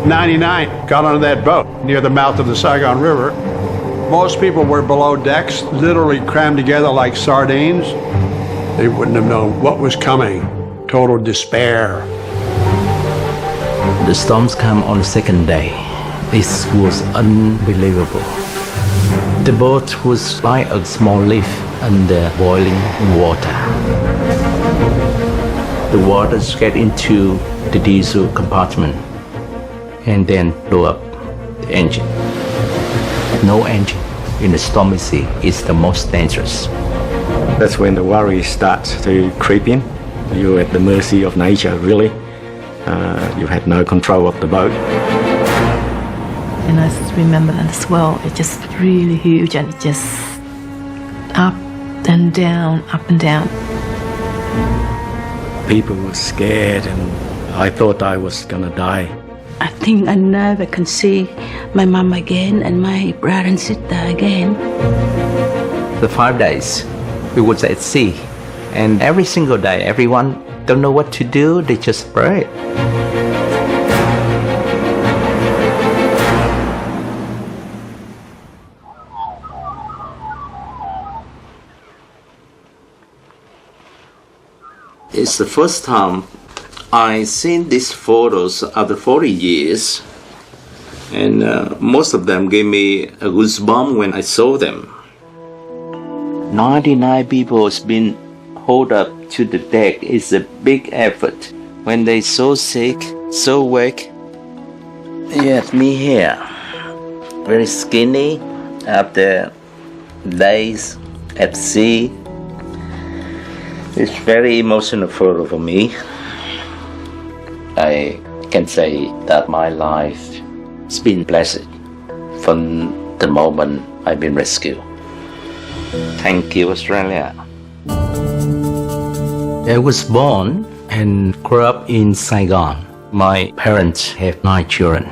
MG99 got on that boat near the mouth of the Saigon River. Most people were below decks, literally crammed together like sardines. They wouldn't have known what was coming. Total despair. The storms come on the second day. This was unbelievable. The boat was like a small leaf under boiling water. The water get into the diesel compartment and then blew up the engine. No engine in the stormy sea is the most dangerous. That's when the worry starts to creep in. You're at the mercy of nature, really. You had no control of the boat. And I remember that the swell, it's just really huge and it just up and down, up and down. People were scared and I thought I was gonna die. I think I never can see my mom again and my brother and sister again. The 5 days, we was at sea. And every single day, everyone don't know what to do, they just pray. It's the first time I seen these photos after 40 years, and most of them gave me a goosebump when I saw them. 99 people has been hauled up to the deck. It's a big effort. When they so sick, so weak, yes, me here, very skinny after days at sea. It's very emotional photo for me. I can say that my life has been blessed from the moment I've been rescued. Thank you, Australia. I was born and grew up in Saigon. My parents have 9 children.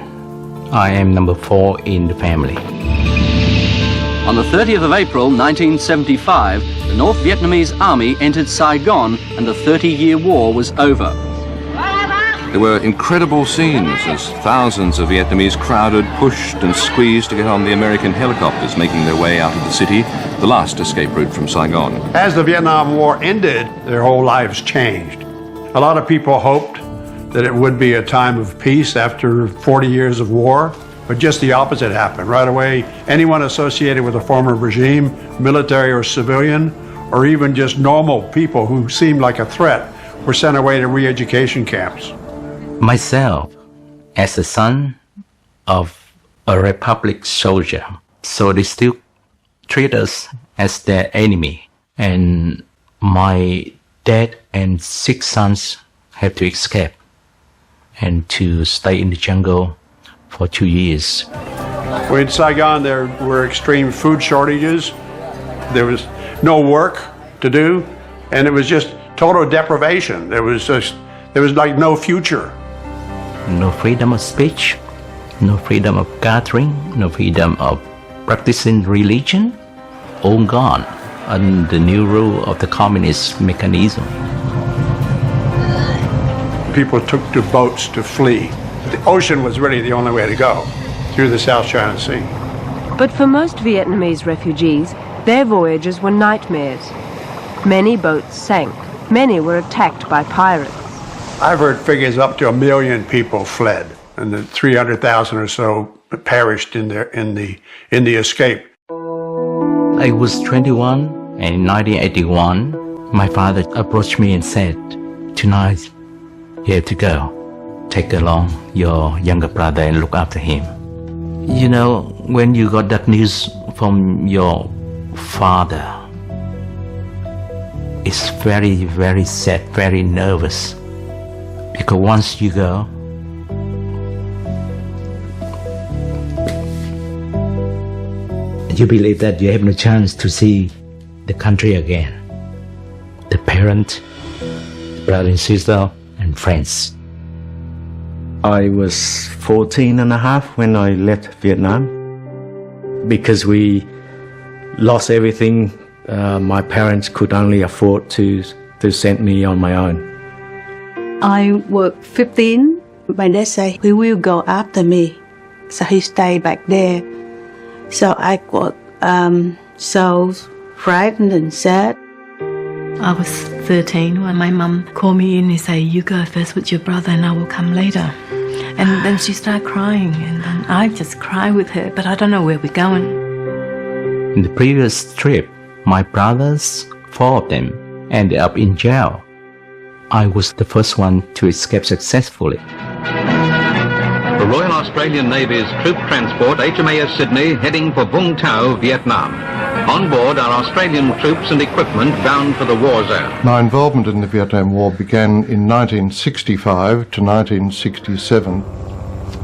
I am number 4 in the family. On the 30th of April 1975, the North Vietnamese army entered Saigon and the 30-year war was over. There were incredible scenes as thousands of Vietnamese crowded, pushed and squeezed to get on the American helicopters making their way out of the city, the last escape route from Saigon. As the Vietnam War ended, their whole lives changed. A lot of people hoped that it would be a time of peace after 40 years of war, but just the opposite happened. Right away, anyone associated with a former regime, military or civilian, or even just normal people who seemed like a threat, were sent away to re-education camps. Myself, as a son of a Republic soldier, so they still treat us as their enemy. And my dad and 6 sons have to escape and to stay in the jungle for 2 years. In Saigon, there were extreme food shortages. There was no work to do, and it was just total deprivation. There was like no future. No freedom of speech, no freedom of gathering, no freedom of practicing religion, all gone under the new rule of the communist mechanism. People took to boats to flee. The ocean was really the only way to go, through the South China Sea. But for most Vietnamese refugees, their voyages were nightmares. Many boats sank. Many were attacked by pirates. I've heard figures up to 1 million people fled, and the 300,000 or so perished in the escape. I was 21, and in 1981, my father approached me and said, "Tonight, you have to go. Take along your younger brother and look after him." You know, when you got that news from your father, it's very, very sad, very nervous. Because once you go, you believe that you have no chance to see the country again, the parent, the brother and sister, and friends. I was 14 and a half when I left Vietnam. Because we lost everything, my parents could only afford to send me on my own. I was 15 My dad said, he will go after me. So he stayed back there. So I got so frightened and sad. I was 13 when my mum called me in and said, you go first with your brother and I will come later. And then she started crying and then I just cried with her, but I don't know where we're going. In the previous trip, my brothers, 4 of them, ended up in jail. I was the first one to escape successfully. The Royal Australian Navy's troop transport HMAS Sydney heading for Vung Tau, Vietnam. On board are Australian troops and equipment bound for the war zone. My involvement in the Vietnam War began in 1965 to 1967.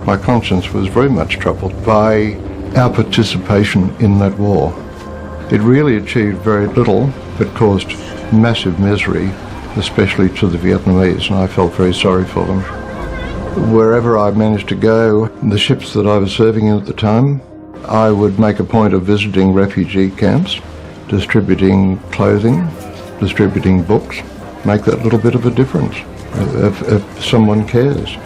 My conscience was very much troubled by our participation in that war. It really achieved very little, but caused massive misery, especially to the Vietnamese, and I felt very sorry for them. Wherever I managed to go, the ships that I was serving in at the time, I would make a point of visiting refugee camps, distributing clothing, distributing books, make that little bit of a difference if someone cares.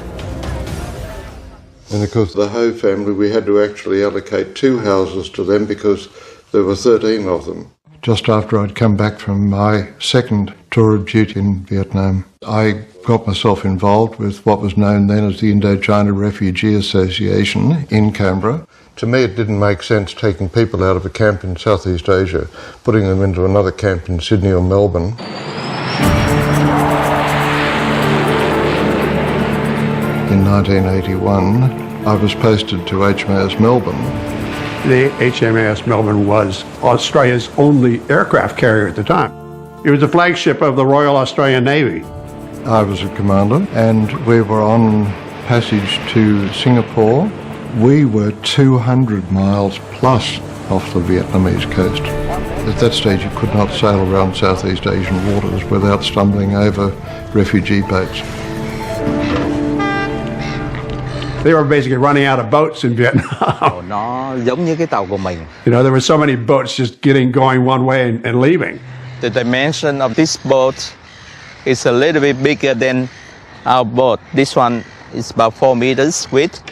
And of course the Ho family, we had to actually allocate 2 houses to them because there were 13 of them. Just after I'd come back from my second tour of duty in Vietnam, I got myself involved with what was known then as the Indochina Refugee Association in Canberra. To me, it didn't make sense taking people out of a camp in Southeast Asia, putting them into another camp in Sydney or Melbourne. In 1981, I was posted to HMAS Melbourne. The HMAS Melbourne was Australia's only aircraft carrier at the time. It was the flagship of the Royal Australian Navy. I was a commander and we were on passage to Singapore. We were 200 miles plus off the Vietnamese coast. At that stage you could not sail around Southeast Asian waters without stumbling over refugee boats. They were basically running out of boats in Vietnam. Nó giống như cái tàu của mình. You know, there were so many boats just going one way and leaving. The dimension of this boat is a little bit bigger than our boat. This one is about 4 meters width,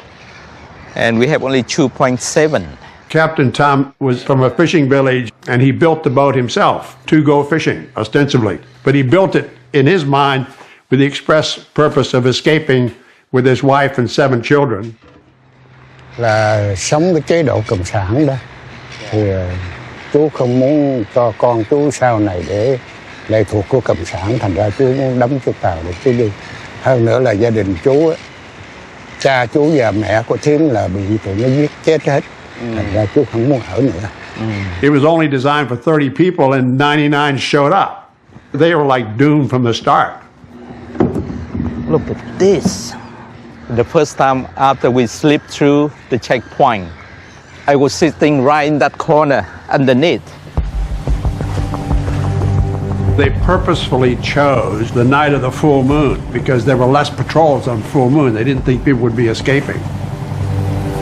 and we have only 2.7. Captain Tom was from a fishing village, and he built the boat himself to go fishing, ostensibly. But he built it, in his mind, with the express purpose of escaping with his wife and 7 children. Là sống cái chế độ cộng sản đó, thì chú không muốn cho con chú sau này để lệ thuộc của cộng sản, thành ra chú muốn đóng chú tàu để chú đi. Hơn nữa là gia đình chú, cha chú và mẹ của Thiến là bị tụi nó giết chết hết, thành ra chú không muốn ở nữa. It was only designed for 30 people and 99 showed up. They were like doomed from the start. Look at this. The first time after we slipped through the checkpoint, I was sitting right in that corner underneath. They purposefully chose the night of the full moon because there were less patrols on full moon. They didn't think people would be escaping.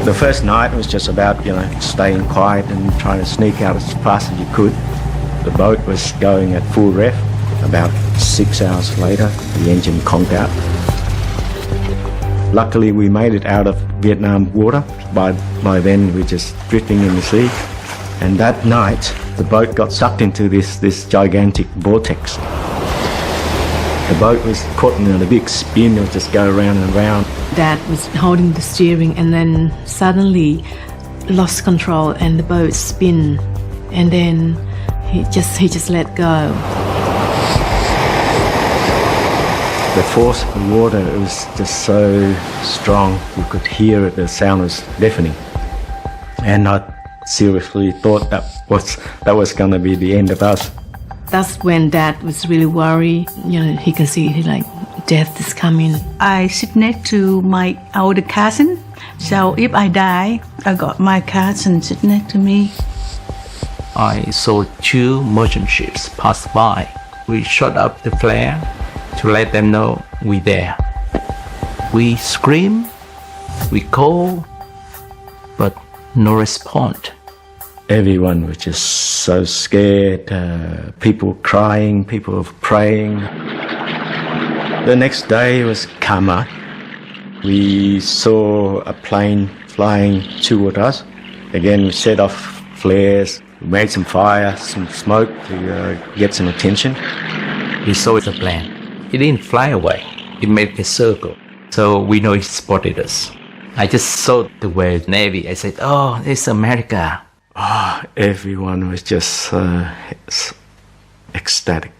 The first night was just about, staying quiet and trying to sneak out as fast as you could. The boat was going at full rev. About 6 hours later, the engine conked out. Luckily, we made it out of Vietnam water. By then, we were just drifting in the sea. And that night, the boat got sucked into this gigantic vortex. The boat was caught in a big spin. It would just go round and round. Dad was holding the steering and then suddenly lost control and the boat spin. And then he just let go. The force of the water, it was just so strong. You could hear it, the sound was deafening. And I seriously thought that was going to be the end of us. That's when Dad was really worried. He can see death is coming. I sit next to my older cousin, so if I die, I got my cousin sit next to me. I saw 2 merchant ships pass by. We shot up the flare to let them know we're there. We scream, we call, but no response. Everyone was just so scared. People crying, people praying. The next day was calmer. We saw a plane flying toward us. Again, we set off flares, made some fire, some smoke to get some attention. We saw the plane. It didn't fly away. It made a circle. So we know it spotted us. I just saw the word Navy. I said, oh, it's America. Oh, everyone was just ecstatic.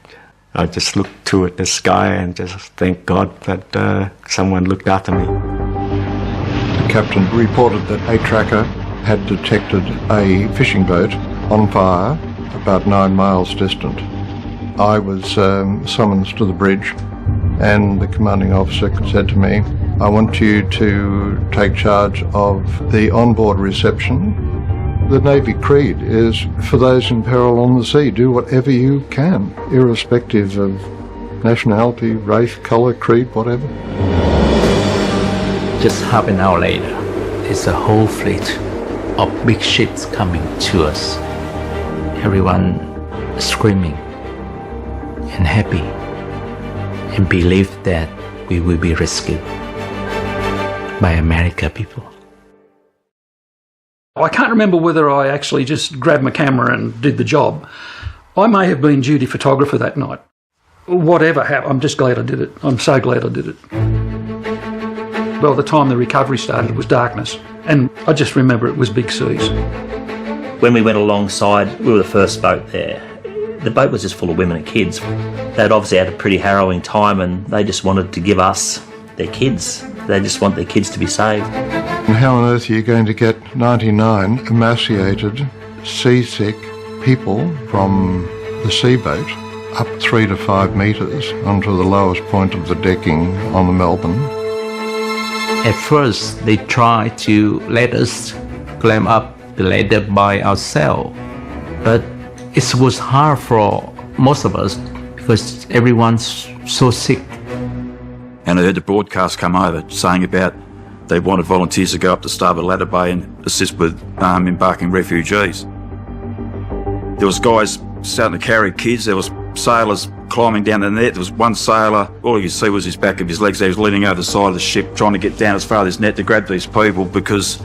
I just looked toward the sky and just thank God that someone looked after me. The captain reported that a tracker had detected a fishing boat on fire about 9 miles distant. I was summoned to the bridge, and the commanding officer said to me, I want you to take charge of the onboard reception. The Navy creed is, for those in peril on the sea, do whatever you can, irrespective of nationality, race, colour, creed, whatever. Just half an hour later, it's a whole fleet of big ships coming to us. Everyone screaming and happy and believe that we will be rescued by America people. I can't remember whether I actually just grabbed my camera and did the job. I may have been duty photographer that night. Whatever happened, I'm just glad I did it. I'm so glad I did it. Well, the time the recovery started, it was darkness, and I just remember it was big seas. When we went alongside, we were the first boat there. The boat was just full of women and kids. They'd obviously had a pretty harrowing time, and they just wanted to give us their kids. They just want their kids to be saved. And how on earth are you going to get 99 emaciated, seasick people from the seaboat up 3 to 5 metres onto the lowest point of the decking on the Melbourne? At first, they tried to let us climb up the ladder by ourselves, but it was hard for most of us because everyone's so sick. And I heard the broadcast come over saying about they wanted volunteers to go up the starboard ladder bay and assist with embarking refugees. There was guys starting to carry kids, there was sailors climbing down the net. There was one sailor, all you could see was his back of his legs. He was leaning over the side of the ship trying to get down as far as this net to grab these people because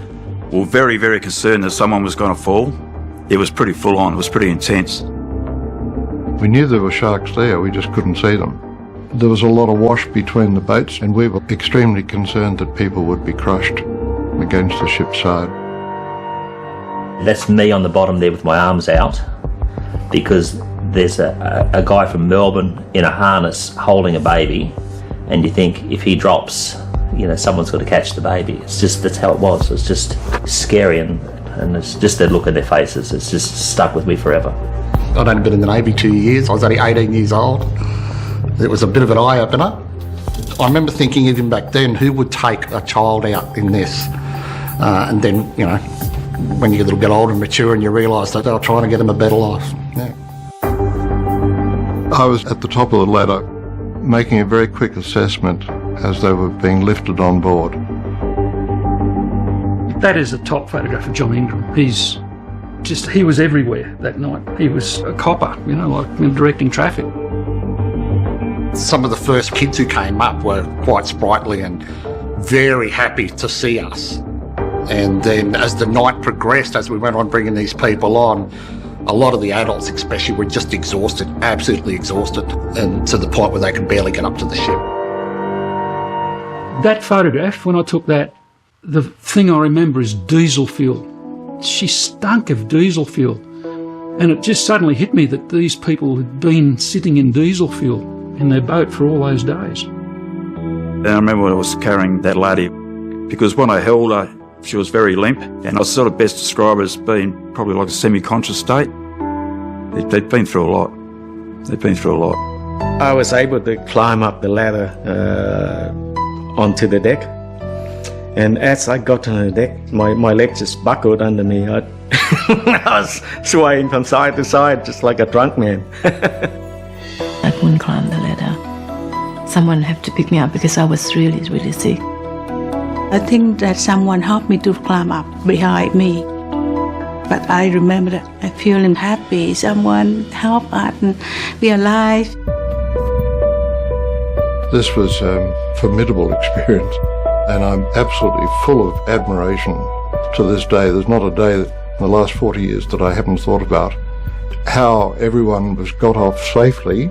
we were very, very concerned that someone was going to fall. It was pretty full on, it was pretty intense. We knew there were sharks there, we just couldn't see them. There was a lot of wash between the boats, and we were extremely concerned that people would be crushed against the ship's side. That's me on the bottom there with my arms out, because there's a guy from Melbourne in a harness holding a baby, and you think if he drops, you know, someone's got to catch the baby. It's just, that's how it was. It's just scary, and it's just the look in their faces. It's just stuck with me forever. I'd only been in the Navy 2 years. I was only 18 years old. It was a bit of an eye-opener. I remember thinking even back then, who would take a child out in this? And then, you know, when you get a little bit older and mature and you realise that they were trying to get them a better life. Yeah. I was at the top of the ladder making a very quick assessment as they were being lifted on board. That is a top photograph of John Ingram. He was everywhere that night. He was a copper, you know, like directing traffic. Some of the first kids who came up were quite sprightly and very happy to see us. And then as the night progressed, as we went on bringing these people on, a lot of the adults especially were just exhausted, absolutely exhausted, and to the point where they could barely get up to the ship. That photograph, when I took that, the thing I remember is diesel fuel. She stunk of diesel fuel. And it just suddenly hit me that these people had been sitting in diesel fuel in their boat for all those days. And I remember when I was carrying that lady, because when I held her, she was very limp, and I sort of best describe her as being probably like a semi-conscious state. They'd been through a lot. They'd been through a lot. I was able to climb up the ladder onto the deck, and as I got on the deck, my leg just buckled under me. I was swaying from side to side just like a drunk man. I couldn't climb the ladder. Someone had to pick me up because I was really, really sick. I think that someone helped me to climb up behind me. But I remember that I feeling happy. Someone helped us and be alive. This was a formidable experience. And I'm absolutely full of admiration to this day. There's not a day in the last 40 years that I haven't thought about how everyone was got off safely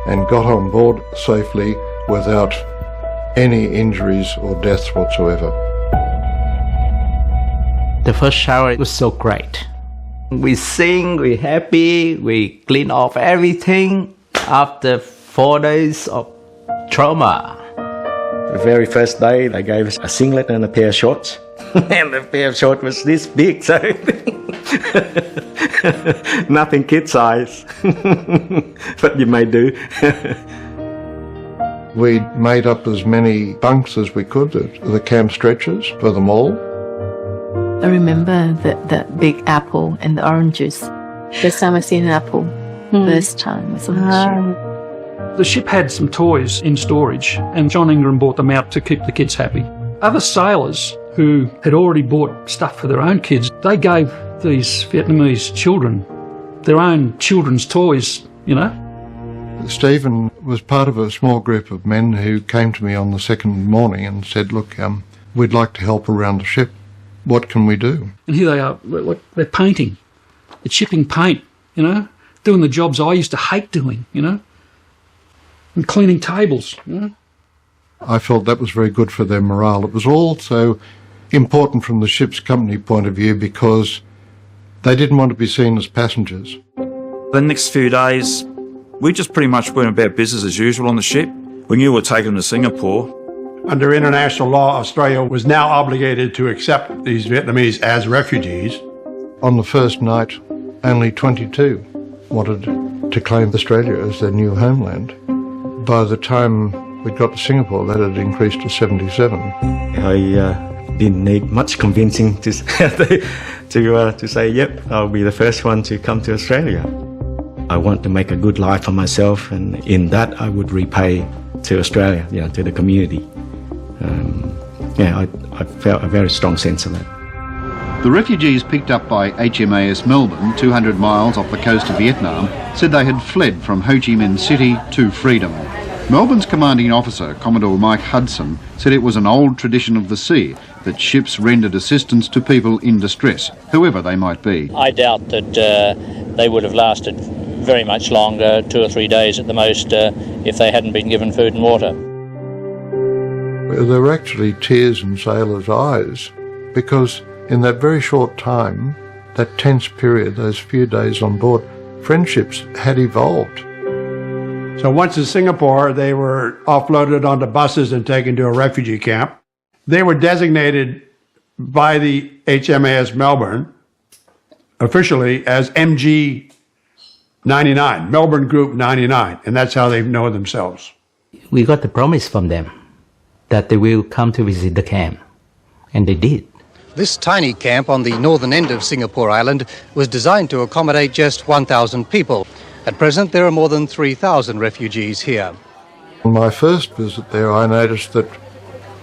and got on board safely without any injuries or deaths whatsoever. The first shower was so great. We sing, we happy, we clean off everything after 4 days of trauma. The very first day, they gave us a singlet and a pair of shorts. And the pair of shorts was this big, so nothing kid size. But you may do. We made up as many bunks as we could, the camp stretchers for them all. I remember that big apple and the orange juice. First time I seen an apple. First time I saw the ship. The ship had some toys in storage, and John Ingram bought them out to keep the kids happy. Other sailors who had already bought stuff for their own kids, they gave these Vietnamese children their own children's toys, you know. Stephen was part of a small group of men who came to me on the second morning and said, look, we'd like to help around the ship. What can we do? And here they are, they're painting. It's shipping paint, you know, doing the jobs I used to hate doing, you know, and cleaning tables, you know. I felt that was very good for their morale. It was also important from the ship's company point of view because they didn't want to be seen as passengers. The next few days, we just pretty much went about business as usual on the ship. We knew we were taking them to Singapore. Under international law, Australia was now obligated to accept these Vietnamese as refugees. On the first night, only 22 wanted to claim Australia as their new homeland. By the time we got to Singapore, that had increased to 77. I didn't need much convincing to say, yep, I'll be the first one to come to Australia. I want to make a good life for myself, and in that I would repay to Australia, you know, to the community. I felt a very strong sense of that. The refugees picked up by HMAS Melbourne, 200 miles off the coast of Vietnam, said they had fled from Ho Chi Minh City to freedom. Melbourne's commanding officer, Commodore Mike Hudson, said it was an old tradition of the sea that ships rendered assistance to people in distress, whoever they might be. I doubt that they would have lasted very much longer, 2 or 3 days at the most, if they hadn't been given food and water. There were actually tears in sailors' eyes because in that very short time, that tense period, those few days on board, friendships had evolved. So once in Singapore, they were offloaded onto buses and taken to a refugee camp. They were designated by the HMAS Melbourne officially as MG99, Melbourne Group 99, and that's how they know themselves. We got the promise from them that they will come to visit the camp, and they did. This tiny camp on the northern end of Singapore Island was designed to accommodate just 1,000 people. At present, there are more than 3,000 refugees here. On my first visit there, I noticed that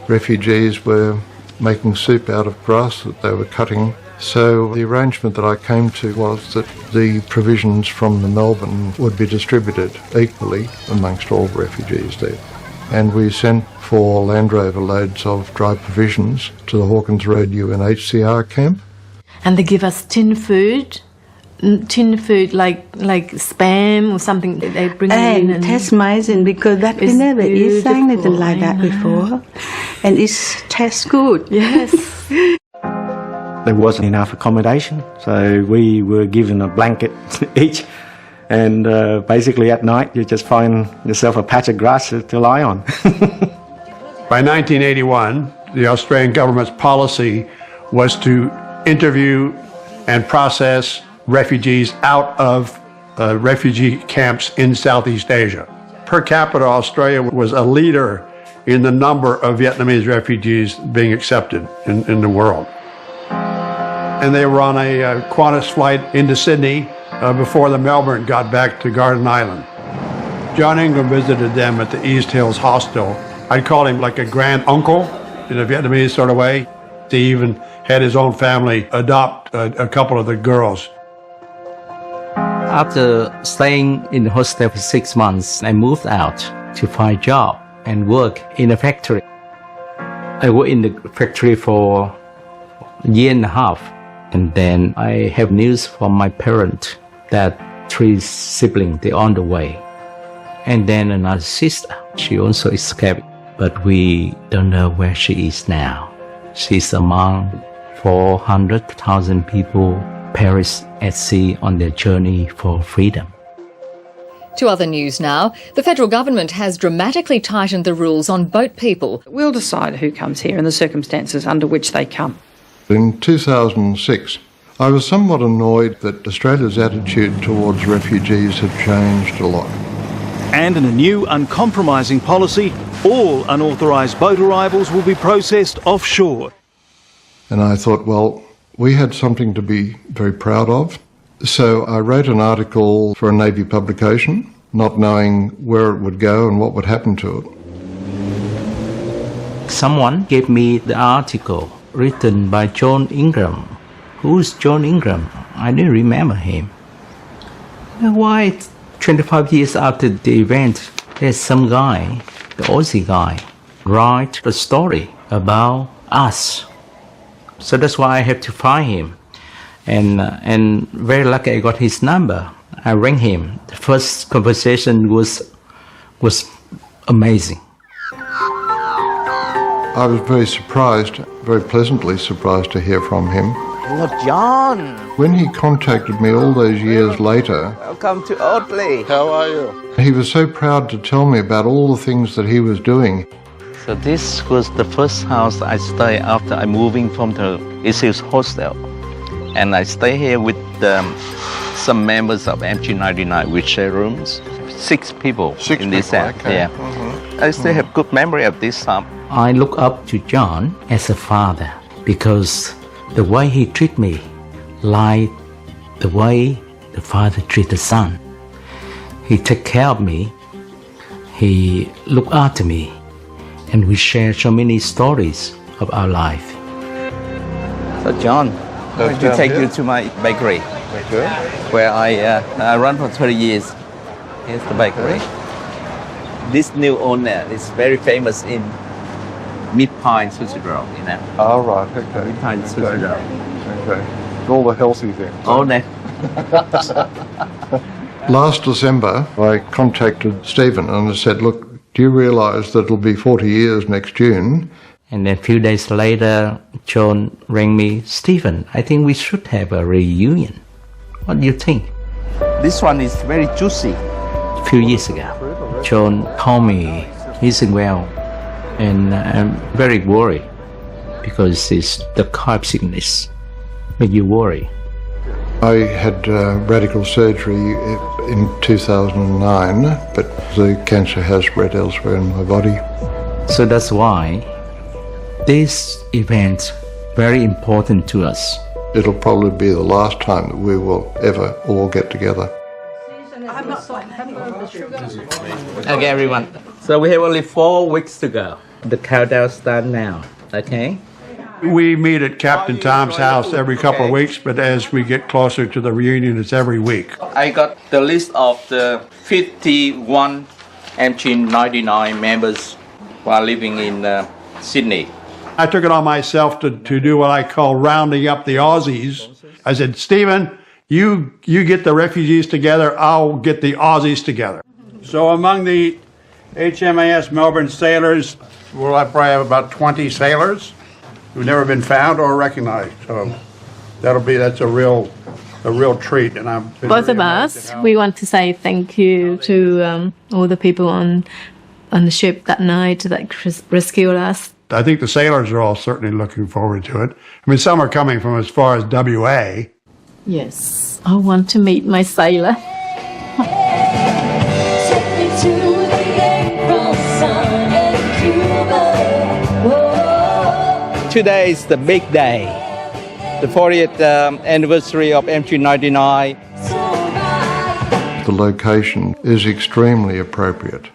refugees were making soup out of grass that they were cutting. So the arrangement that I came to was that the provisions from the Melbourne would be distributed equally amongst all refugees there. And we sent 4 Land Rover loads of dry provisions to the Hawkins Road UNHCR camp. And they give us tin food like spam or something. They bring in and test medicine because that we never eat anything like that before, and it tastes good. Yes. There wasn't enough accommodation, so we were given a blanket each, and basically at night you just find yourself a patch of grass to lie on. By 1981, the Australian government's policy was to interview and process refugees out of refugee camps in Southeast Asia. Per capita, Australia was a leader in the number of Vietnamese refugees being accepted in the world. And they were on a Qantas flight into Sydney before the Melbourne got back to Garden Island. John Ingram visited them at the East Hills Hostel. I'd call him like a grand uncle in a Vietnamese sort of way. He even had his own family adopt a couple of the girls. After staying in the hostel for 6 months, I moved out to find a job and work in a factory. I worked in the factory for a year and a half, and then I have news from my parents that 3 siblings, they're on the way. And then another sister, she also escaped, but we don't know where she is now. She's among 400,000 people perished at sea on their journey for freedom. To other news now. The federal government has dramatically tightened the rules on boat people. We'll decide who comes here and the circumstances under which they come. In 2006, I was somewhat annoyed that Australia's attitude towards refugees had changed a lot. And in a new uncompromising policy, all unauthorised boat arrivals will be processed offshore. And I thought, well, we had something to be very proud of. So I wrote an article for a Navy publication, not knowing where it would go and what would happen to it. Someone gave me the article written by John Ingram. Who's John Ingram? I didn't remember him. Why 25 years after the event, there's some guy, the Aussie guy, write a story about us. So that's why I have to find him. And very lucky I got his number. I rang him. The first conversation was amazing. I was very surprised, very pleasantly surprised to hear from him. Hello, John. When he contacted me all those years later, Welcome to Oatley. How are you? he was so proud to tell me about all the things that he was doing. So this was the first house I stayed after I moving from the Isles Hostel. And I stay here with some members of MG99. We share rooms. 6 people in this house. Okay. Yeah. I still have good memory of this house. I look up to John as a father because the way he treated me, like the way the father treats the son. He take care of me. He look after me. And we share so many stories of our life. So John, I want to take you to my bakery, where I run for 30 years. Here's the bakery. This new owner is very famous in Mid-Pine Sushi Roll, you know. Oh, right, okay. Mid-Pine Sushi Roll. Okay. All the healthy things. All that. Last December, I contacted Stephen and I said, look, do you realise that it'll be 40 years next June? And then a few days later, John rang me, Stephen, I think we should have a reunion. What do you think? This one is very juicy. A few years ago, John called me, he's well, and I'm very worried because it's the carb sickness. Make you worry. I had radical surgery in 2009, but the cancer has spread elsewhere in my body. So that's why this event very important to us. It'll probably be the last time that we will ever all get together. Okay, everyone. So we have only 4 weeks to go. The countdown starts now, okay? We meet at Captain Tom's house every couple of weeks, but as we get closer to the reunion, it's every week. I got the list of the 51 MG99 members while living in Sydney. I took it on myself to do what I call rounding up the Aussies. I said, Stephen, you get the refugees together, I'll get the Aussies together. So among the HMAS Melbourne sailors, we'll probably have about 20 sailors who've never been found or recognized. So that's a real treat. And I'm both of us, we want to say thank you to all the people on the ship that night that rescued us. I think the sailors are all certainly looking forward to it. I mean, some are coming from as far as WA. Yes, I want to meet my sailor. Today is the big day, the 40th anniversary of MG99. The location is extremely appropriate.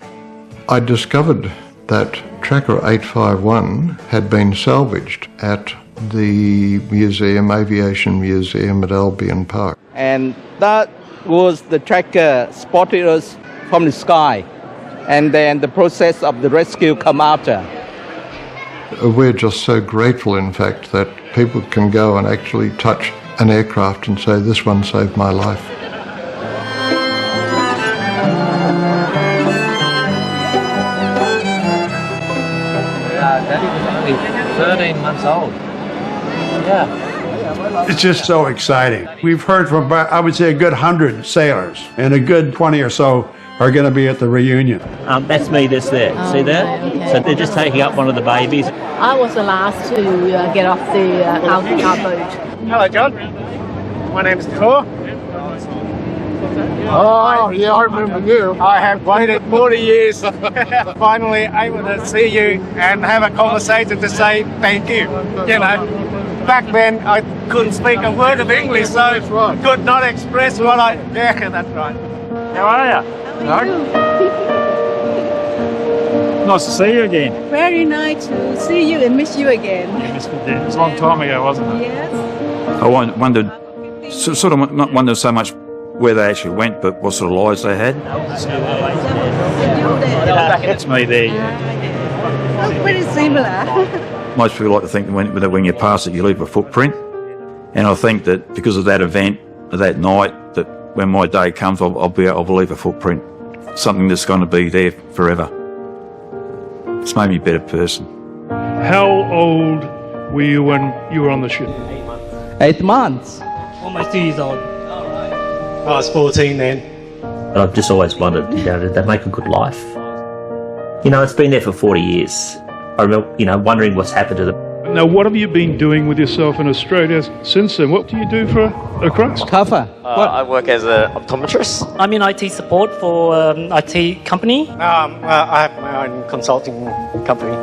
I discovered that Tracker 851 had been salvaged at the Aviation Museum at Albion Park. And that was the tracker spotted us from the sky. And then the process of the rescue come after. We're just so grateful, in fact, that people can go and actually touch an aircraft and say, this one saved my life. Daddy was only 13 months old. Yeah. It's just so exciting. We've heard from, I would say, a good 100 sailors, and a good 20 or so are going to be at the reunion. That's me that's there. See that? Okay. So they're just taking up one of the babies. I was the last to get off the our boat. Hello, John. My name's Thor. Oh, yeah, I remember you. I have waited 40 years. Finally able to see you and have a conversation to say thank you. You know, back then I couldn't speak a word of English, so could not express what I... Yeah, that's right. How are you? Nice to see you again. Very nice to see you and miss you again. It was a long time ago, wasn't it? Yes. I wondered, sort of not wondered so much where they actually went, but what sort of lives they had. It's me there. Oh, pretty similar. Most people like to think that when you pass it, you leave a footprint. And I think that because of that event, that night, that when my day comes, I'll leave a footprint. Something that's going to be there forever. It's made me a better person. How old were you when you were on the ship? 8 months. Almost 2 years old. I was 14 then. I've just always wondered, did they make a good life? It's been there for 40 years. I remember, wondering what's happened to them. Now, what have you been doing with yourself in Australia since then? What do you do for a crux? Cover. I work as an optometrist. I'm in IT support for IT company. I have my own consulting company.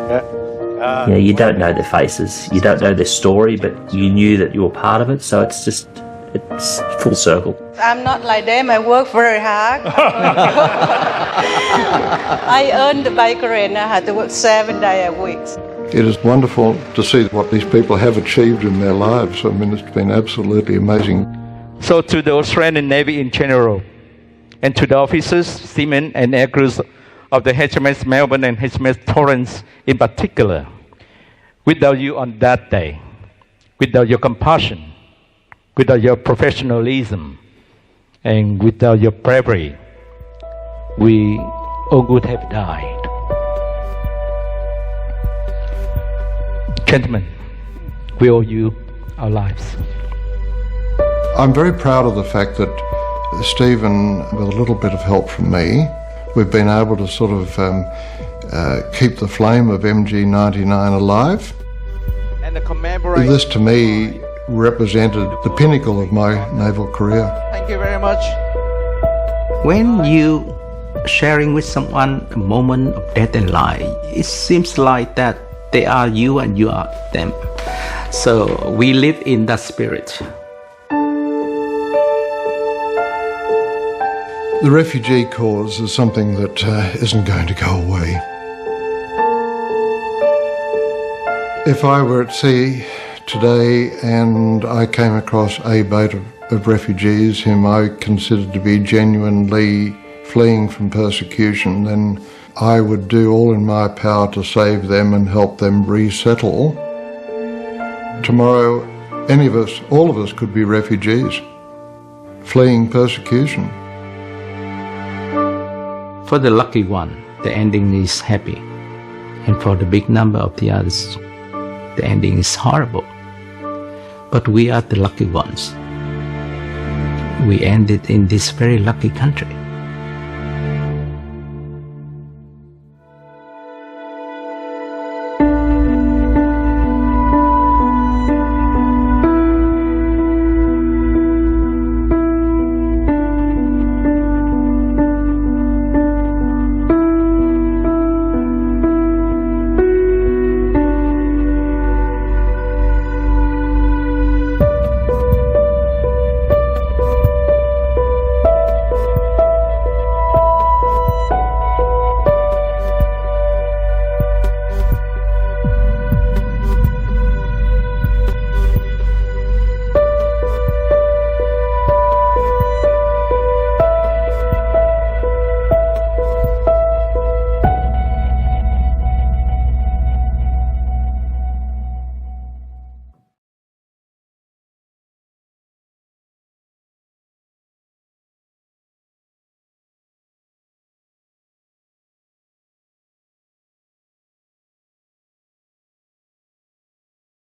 You don't know their faces, you don't know their story, but you knew that you were part of it, so it's full circle. I'm not like them. I work very hard. I earn the bakery and I had to work 7 days a week. It is wonderful to see what these people have achieved in their lives. I mean, it's been absolutely amazing. So to the Australian Navy in general, and to the officers, seamen and air crews of the HMS Melbourne and HMS Torrens in particular, without you on that day, without your compassion, without your professionalism, and without your bravery, we all would have died. Gentlemen, we owe you our lives. I'm very proud of the fact that Stephen, with a little bit of help from me, we've been able to sort of keep the flame of MG99 alive. And the commemorate. This to me represented the pinnacle of my naval career. Thank you very much. When you sharing with someone a moment of death and life, it seems like that they are you and you are them. So we live in that spirit. The refugee cause is something that isn't going to go away. If I were at sea today and I came across a boat of refugees whom I considered to be genuinely fleeing from persecution, then I would do all in my power to save them and help them resettle. Tomorrow, any of us, all of us could be refugees, fleeing persecution. For the lucky one, the ending is happy. And for the big number of the others, the ending is horrible. But we are the lucky ones. We ended in this very lucky country.